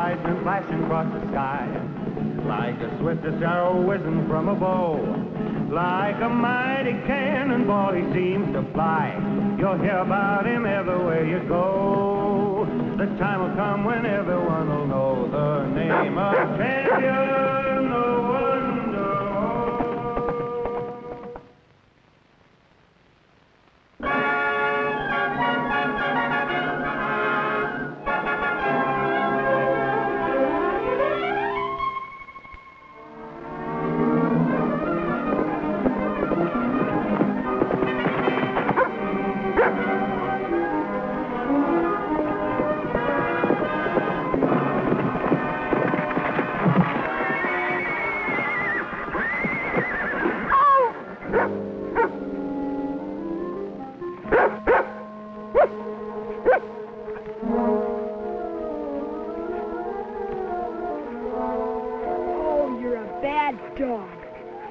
lightning flashing across the sky, like the swiftest arrow whizzing from a bow, like a mighty cannonball he seems to fly. You'll hear about him everywhere you go. The time will come when everyone will know the name of champion. No one knows. Dog.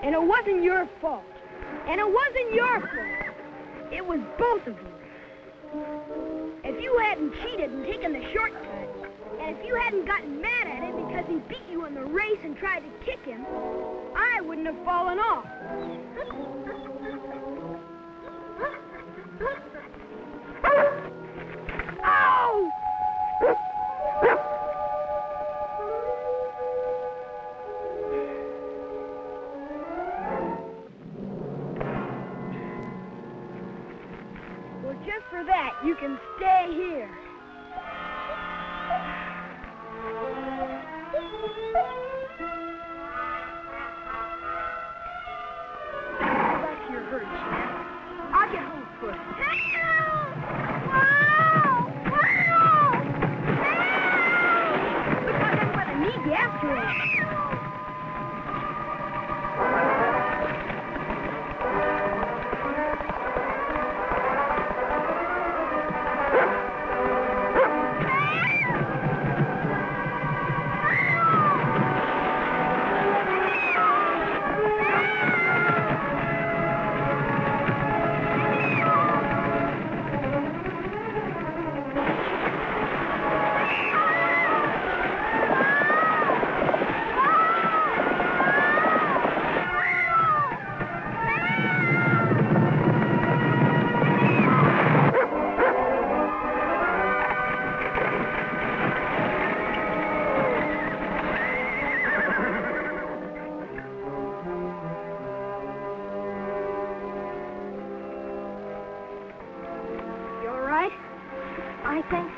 And it wasn't your fault. And it wasn't your fault. It was both of you. If you hadn't cheated and taken the shortcut, and if you hadn't gotten mad at him because he beat you in the race and tried to kick him, I wouldn't have fallen off. Ow! Just for that, you can stay here. Go back to your herd, Chad. I'll get home first. Looks like I'm going to need you after all.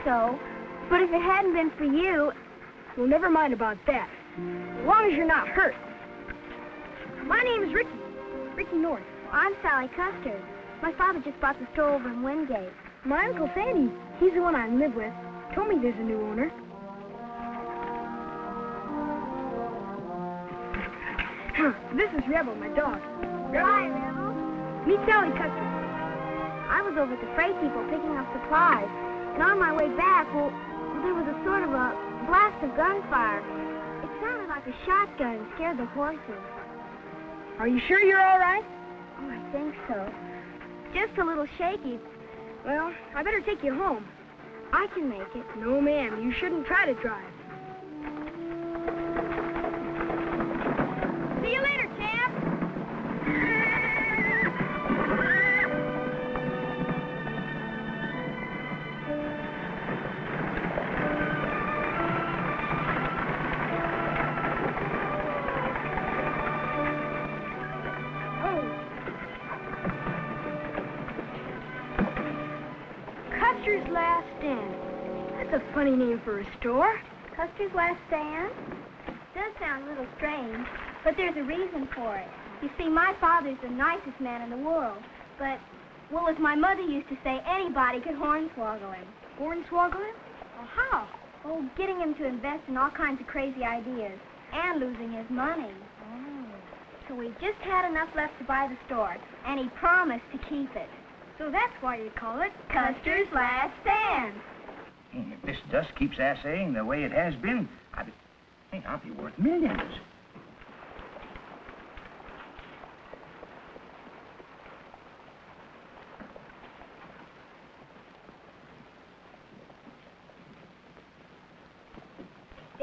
So, but if it hadn't been for you... Well, never mind about that. As long as you're not hurt. My name is Ricky. Ricky North. I'm Sally Custers. My father just bought the store over in Wingate. My Uncle Sandy, he's the one I live with, told me there's a new owner. This is Rubble, my dog. Hi, Rubble. Meet Sally Custers. I was over at the freight depot picking up supplies. And on my way back, well, there was a sort of a blast of gunfire. It sounded like a shotgun and scared the horses. Are you sure you're all right? Oh, I think so. Just a little shaky. Well, I better take you home. I can make it. No, ma'am, you shouldn't try to drive. See you later, champ. Custers Last Stand. That's a funny name for a store. Custers Last Stand? Does sound a little strange, but there's a reason for it. You see, my father's the nicest man in the world, but, well, as my mother used to say, anybody could hornswoggle him. Hornswoggle him? Well, how? Oh, getting him to invest in all kinds of crazy ideas and losing his money. Oh. So we just had enough left to buy the store, and he promised to keep it. So that's why you call it Custers Last Stand. If this dust keeps assaying the way it has been, I'll be worth millions.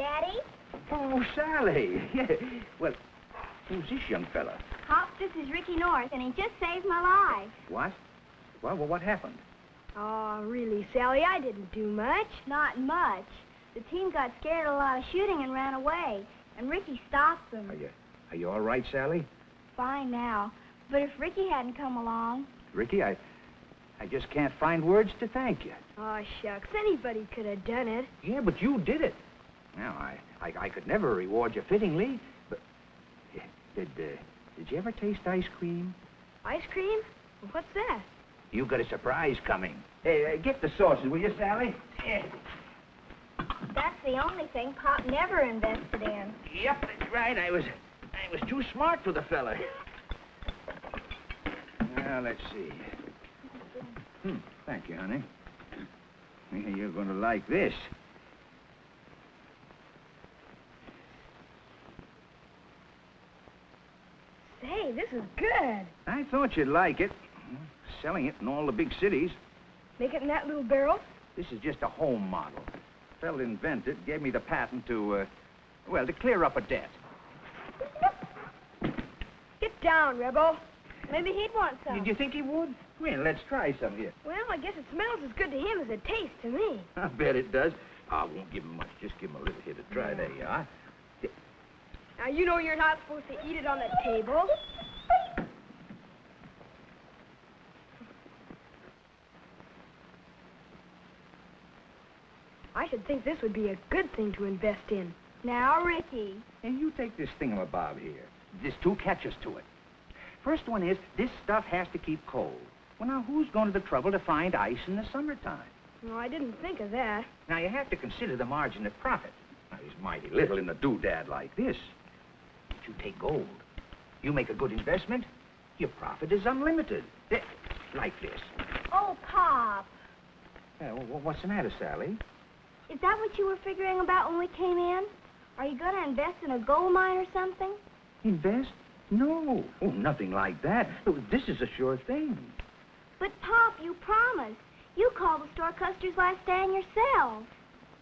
Daddy? Oh, Sally. Yeah. Well, who's this young fella? Pop, this is Ricky North, and he just saved my life. What? Well, what happened? Oh, really, Sally, I didn't do much. Not much. The team got scared of a lot of shooting and ran away, and Ricky stopped them. Are you all right, Sally? Fine now. But if Ricky hadn't come along... Ricky, I just can't find words to thank you. Oh, shucks, anybody could have done it. Yeah, but you did it. Now, I could never reward you fittingly, but... Did you ever taste ice cream? Ice cream? What's that? You got a surprise coming. Hey, get the sauces, will you, Sally? Yeah. That's the only thing Pop never invested in. Yep, that's right. I was too smart for the fella. Well, let's see. Thank you, honey. Yeah, you're going to like this. Say, this is good. I thought you'd like it. Selling it in all the big cities. Make it in that little barrel? This is just a home model. Fella invented, gave me the patent to clear up a debt. Get down, Rebel. Maybe he'd want some. Did you think he would? Well, let's try some here. Well, I guess it smells as good to him as it tastes to me. I bet it does. I won't give him much. Just give him a little hit to try. There you are. Now, you know you're not supposed to eat it on the table. I should think this would be a good thing to invest in. Now, Ricky. And you take this thingamabob here. There's two catches to it. First one is, this stuff has to keep cold. Well, now, who's going to the trouble to find ice in the summertime? No, I didn't think of that. Now, you have to consider the margin of profit. Now, there's mighty little in a doodad like this. But you take gold. You make a good investment, your profit is unlimited. Like this. Oh, Pop. What's the matter, Sally? Is that what you were figuring about when we came in? Are you going to invest in a gold mine or something? Invest? No. Oh, nothing like that. Oh, this is a sure thing. But, Pop, you promised. You called the store Custers last day and yourself.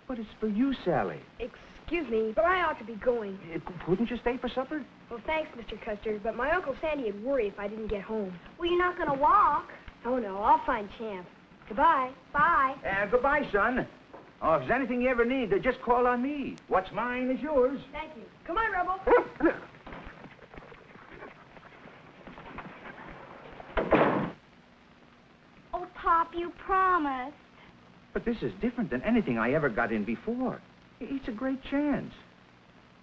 But it's for you, Sally. Excuse me, but I ought to be going. Couldn't you stay for supper? Well, thanks, Mr. Custers, but my Uncle Sandy would worry if I didn't get home. Well, you're not going to walk. Oh, no, I'll find Champ. Goodbye. Bye. Goodbye, son. Oh, if there's anything you ever need, just call on me. What's mine is yours. Thank you. Come on, Rubble. Oh, Pop, you promised. But this is different than anything I ever got in before. It's a great chance.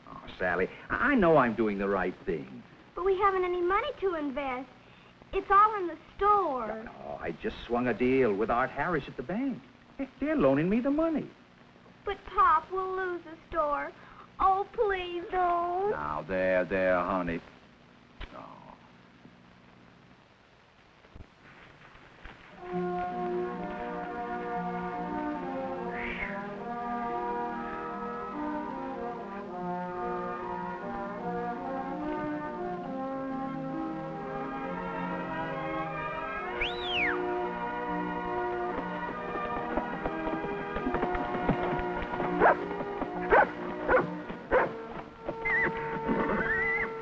Oh, Sally, I know I'm doing the right thing. But we haven't any money to invest. It's all in the store. No, I just swung a deal with Art Harris at the bank. They're loaning me the money. But, Pop, we'll lose the store. Oh, please don't. Now, there, honey.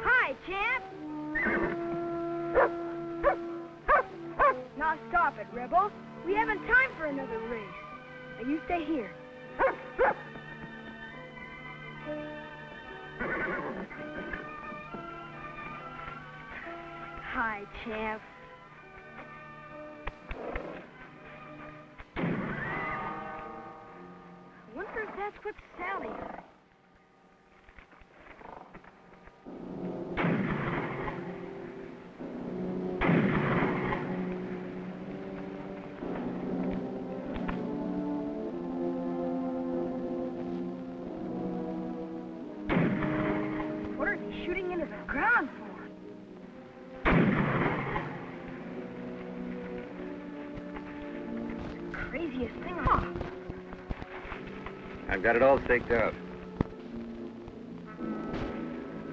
Hi, Champ. Now stop it, Rebel. We haven't time for another race. Now you stay here. Hi, Champ. I wonder if that's what Sally heard. What are they shooting into the ground for? Craziest thing on. I've got it all staked out.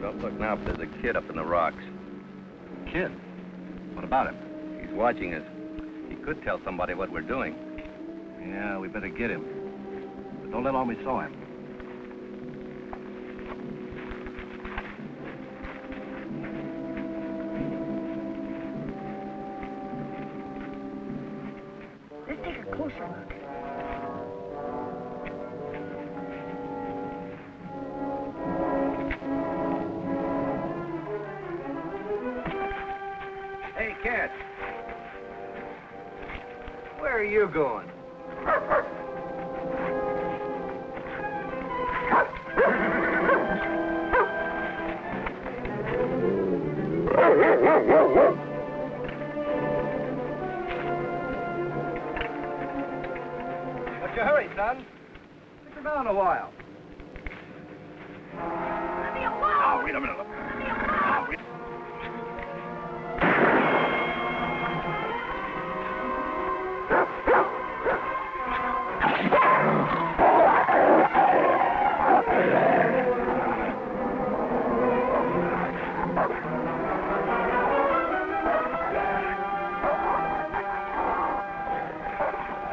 Don't look now, but there's a kid up in the rocks. Kid? What about him? He's watching us. He could tell somebody what we're doing. Yeah, we better get him. But don't let on we saw him. yet. Where are you going? What's your hurry, son? Sit down a while. Let me alone! Oh, wait a minute. Let me alone!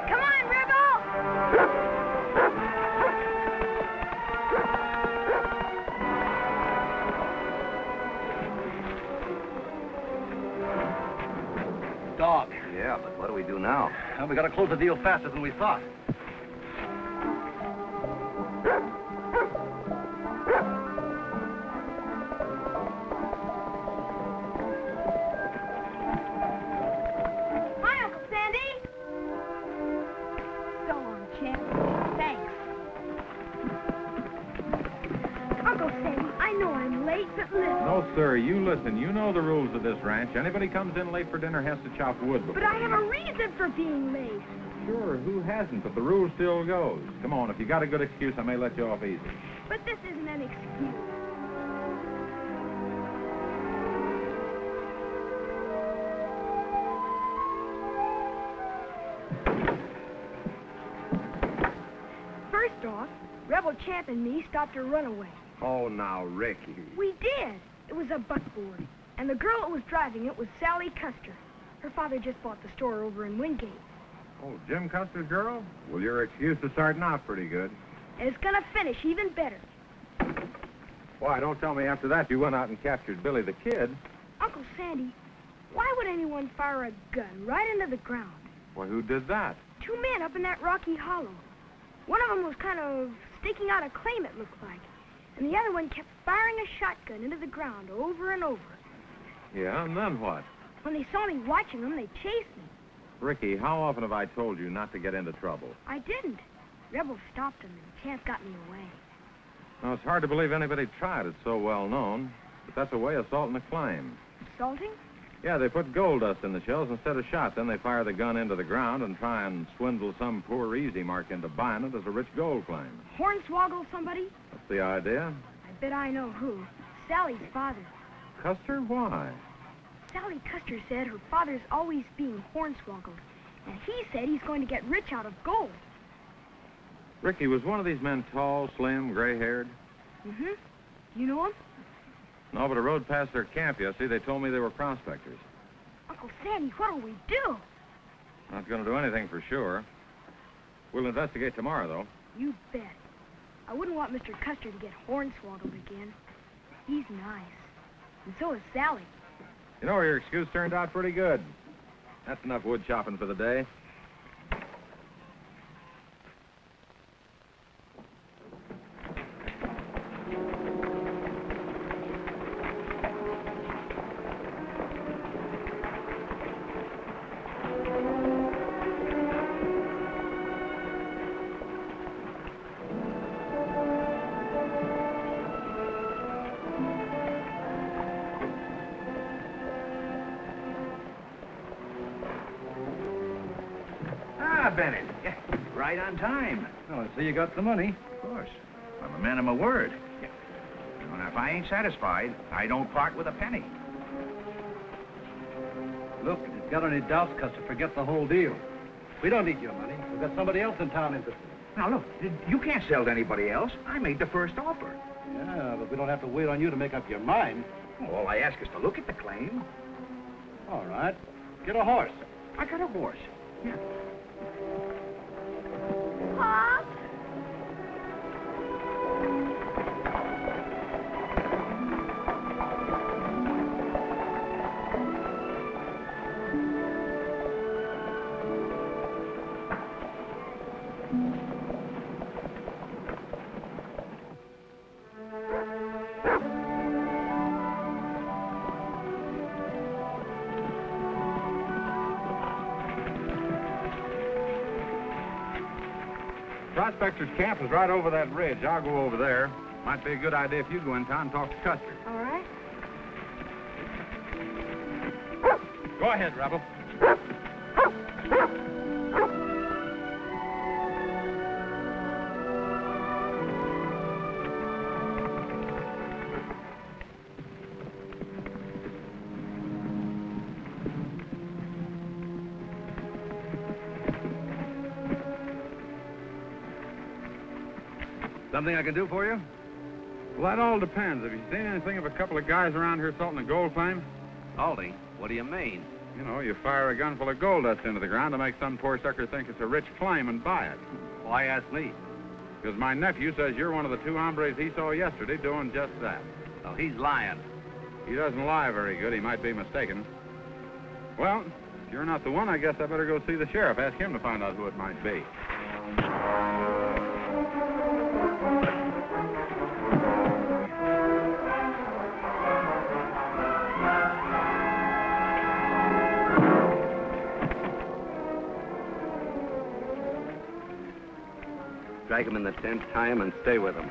Come on, Rubble! Dog. Yeah, but what do we do now? Well, we gotta close the deal faster than we thought. Hi, Uncle Sandy. So long, Champ. Thanks. Uncle Sandy, I know I'm late, but listen. No, sir, you listen. You know the rules of this ranch. Anybody comes in late for dinner has to chop wood before. But I have a reason for being late. Sure, who hasn't? But the rule still goes. Come on, if you got a good excuse, I may let you off easy. But this isn't an excuse. First off, Rebel Champ and me stopped a runaway. Oh, now, Ricky. We did. It was a buckboard. And the girl that was driving it was Sally Custer. Her father just bought the store over in Wingate. Oh, Jim Custers' girl? Well, your excuse is starting out pretty good. And it's gonna finish even better. Why, don't tell me after that you went out and captured Billy the Kid. Uncle Sandy, why would anyone fire a gun right into the ground? Well, who did that? 2 men up in that rocky hollow. One of them was kind of staking out a claim, it looked like. And the other one kept firing a shotgun into the ground over and over. Yeah, and then what? When they saw me watching them, they chased me. Ricky, how often have I told you not to get into trouble? I didn't. Rebel stopped them, and Chance got me away. Now, it's hard to believe anybody tried. It's so well known. But that's a way of assaulting a claim. Assaulting? Yeah, they put gold dust in the shells instead of shot. Then they fire the gun into the ground and try and swindle some poor easy mark into buying it as a rich gold claim. Hornswoggle somebody? That's the idea. I bet I know who. Sally's father. Custer? Why? Sally Custer said her father's always being hornswoggled. And he said he's going to get rich out of gold. Ricky, was one of these men tall, slim, gray-haired? Mm-hmm. You know him? No, but I rode past their camp yesterday. They told me they were prospectors. Uncle Sandy, what'll we do? Not going to do anything for sure. We'll investigate tomorrow, though. You bet. I wouldn't want Mr. Custer to get hornswoggled again. He's nice. And so is Sally. You know, your excuse turned out pretty good. That's enough wood chopping for the day. Bennett. Yeah, right on time. Oh, so you got the money. Of course. I'm a man of my word. Yeah. Now, if I ain't satisfied, I don't part with a penny. Look, if you've got any doubts, Custer, forget the whole deal. We don't need your money. We've got somebody else in town interested. Now, look, you can't sell to anybody else. I made the first offer. Yeah, but we don't have to wait on you to make up your mind. All I ask is to look at the claim. All right. Get a horse. I got a horse. Yeah. Pop? prospector's camp is right over that ridge. I'll go over there. Might be a good idea if you go in town and talk to Custers. All right. Go ahead, Rubble. Something I can do for you? Well, that all depends. Have you seen anything of a couple of guys around here salting a gold claim? Salting? What do you mean? You know, you fire a gun full of gold dust into the ground to make some poor sucker think it's a rich claim and buy it. Why ask me? Because my nephew says you're one of the two hombres he saw yesterday doing just that. Oh, he's lying. He doesn't lie very good. He might be mistaken. Well, if you're not the one, I guess I better go see the sheriff. Ask him to find out who it might be. Drag him in the tent, tie him, and stay with him.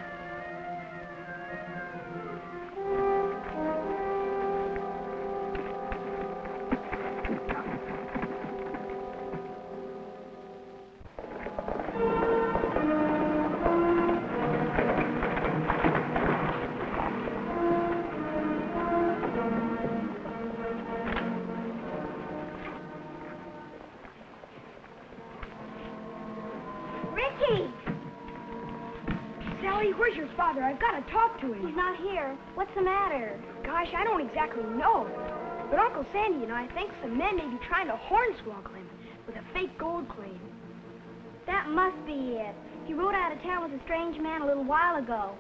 Sally, where's your father? I've got to talk to him. He's not here. What's the matter? Gosh, I don't exactly know. But Uncle Sandy and I think some men may be trying to hornswoggle him with a fake gold claim. That must be it. He rode out of town with a strange man a little while ago.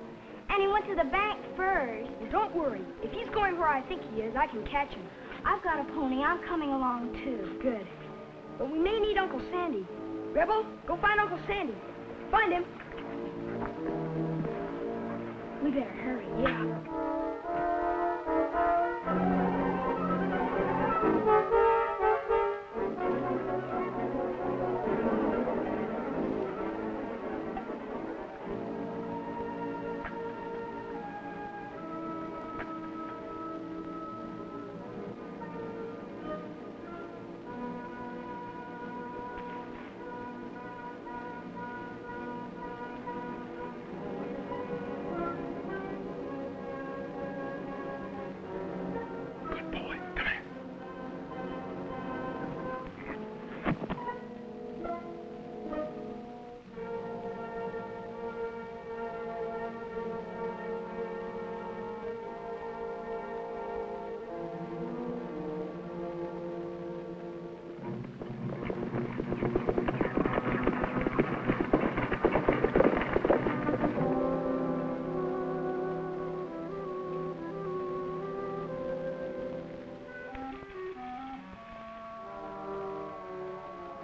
And he went to the bank first. Well, don't worry. If he's going where I think he is, I can catch him. I've got a pony. I'm coming along, too. Good. But we may need Uncle Sandy. Rebel, go find Uncle Sandy. Find him. We better hurry, yeah.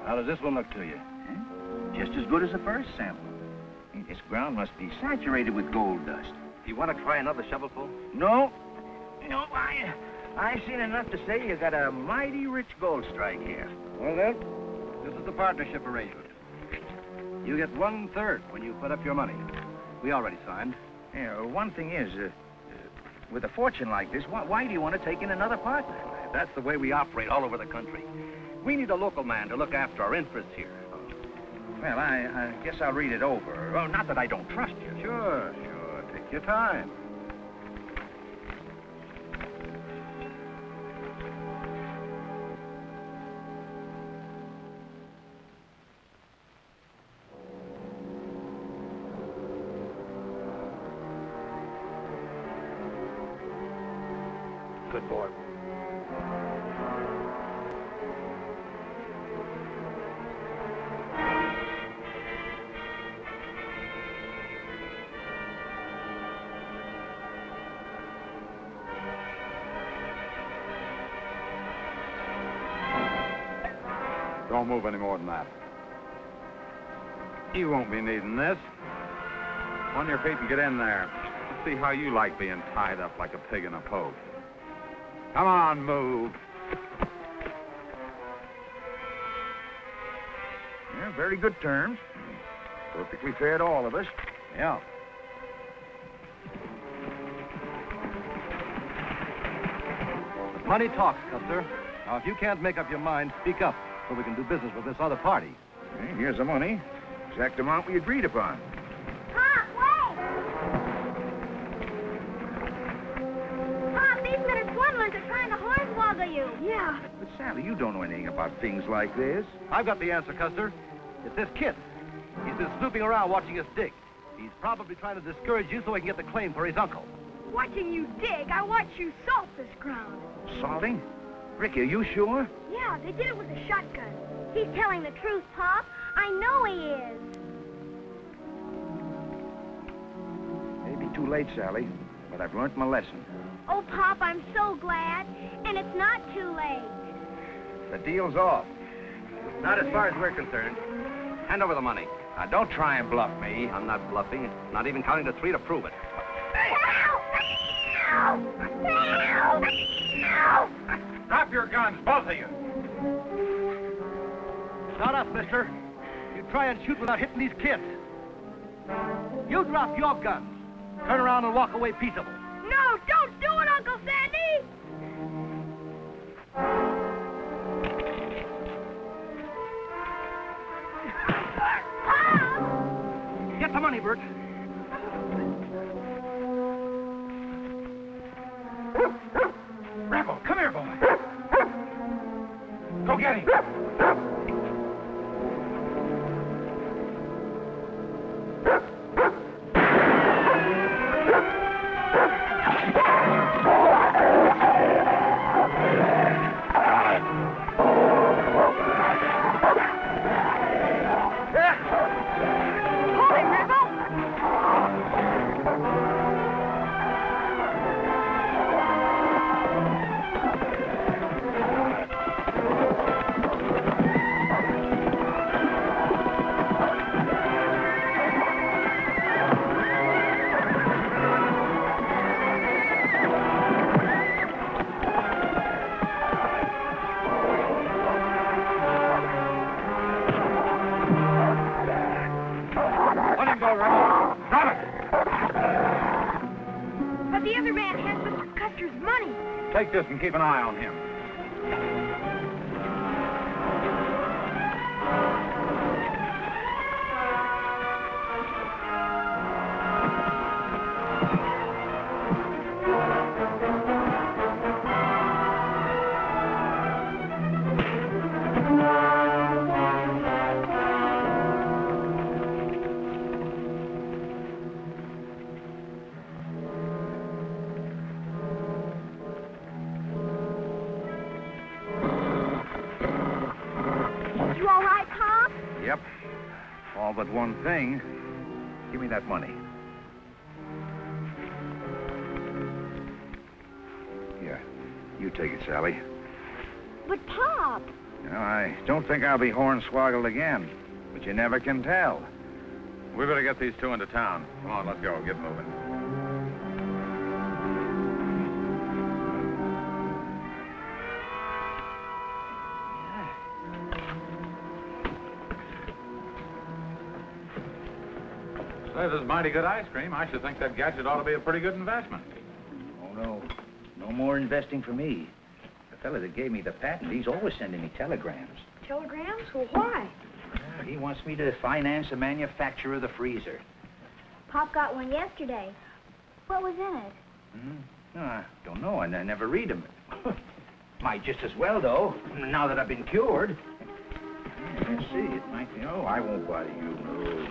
How does this one look to you? Just as good as the first sample. Hey, this ground must be saturated with gold dust. Do you want to try another shovelful? No. No, I seen enough to say you got a mighty rich gold strike here. Well, then, this is the partnership arrangement. You get 1/3 when you put up your money. We already signed. Yeah, one thing is, with a fortune like this, why do you want to take in another partner? That's the way we operate all over the country. We need a local man to look after our interests here. Well, I guess I'll read it over. Well, not that I don't trust you. Sure. Take your time. Good boy. Don't move any more than that. You won't be needing this. On your feet and get in there. Let's see how you like being tied up like a pig in a poke. Come on, move. Yeah, very good terms. Perfectly fair to all of us. Yeah. But money talks, Custer. Now, if you can't make up your mind, speak up so we can do business with this other party. Okay, here's the money. Exact amount we agreed upon. Pop, wait! Pop, these men are swindlers. They're trying to hornswoggle you. Yeah. But, Sally, you don't know anything about things like this. I've got the answer, Custer. It's this kid. He's been snooping around watching us dig. He's probably trying to discourage you so he can get the claim for his uncle. Watching you dig, I watch you salt this ground. Salting? Ricky, are you sure? Yeah, they did it with a shotgun. He's telling the truth, Pop. I know he is. Maybe too late, Sally, but I've learned my lesson. Oh, Pop, I'm so glad. And it's not too late. The deal's off. Not as far as we're concerned. Hand over the money. Now, don't try and bluff me. I'm not bluffing, not even counting to 3 to prove it. Drop your guns, both of you. Shut up, mister. You try and shoot without hitting these kids. You drop your guns. Turn around and walk away peaceable. No, don't do it, Uncle Sandy! Get the money, Bert. Rubble, come here, boy. Go get him. But the other man has Mr. Custer's money. Take this and keep an eye on him. You all right, Pop? Yep. All but one thing. Give me that money. Here. You take it, Sally. But, Pop... Now, I don't think I'll be hornswoggled again, but you never can tell. We better get these two into town. Come on, let's go. Get moving. Say, this is mighty good ice cream. I should think that gadget ought to be a pretty good investment. Oh, no. No more investing for me. The fella that gave me the patent, he's always sending me telegrams. Telegrams? Well, why? He wants me to finance the manufacture of the freezer. Pop got one yesterday. What was in it? No, I don't know. I never read them. Might just as well, though, now that I've been cured. Let's see. It might be... Oh, I won't bother you. No.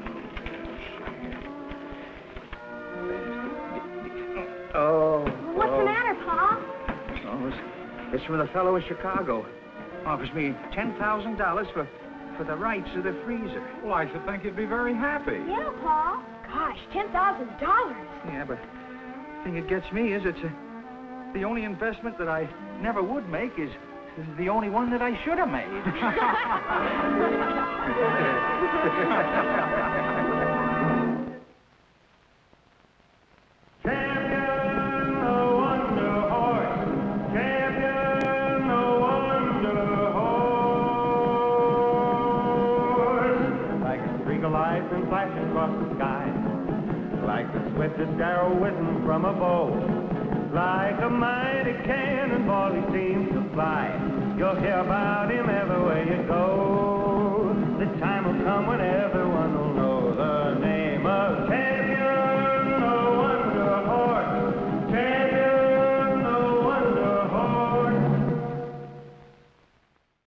Oh. What's the matter, Pop? Oh, it's from the fellow in Chicago. Offers me $10,000 for the rights of the freezer. Well, I should think you'd be very happy. Yeah, Pop. Gosh, $10,000. Yeah, but the thing that gets me is it's the only investment that I never would make is the only one that I should have made. Champion, the Wonder Horse. Champion, the Wonder Horse. Like a streak of light lightning flashing across the sky. Like the swiftest arrow whizzing from a bow. Like a mighty cannonball he seems to fly. You'll hear about him everywhere you go. The time will come whenever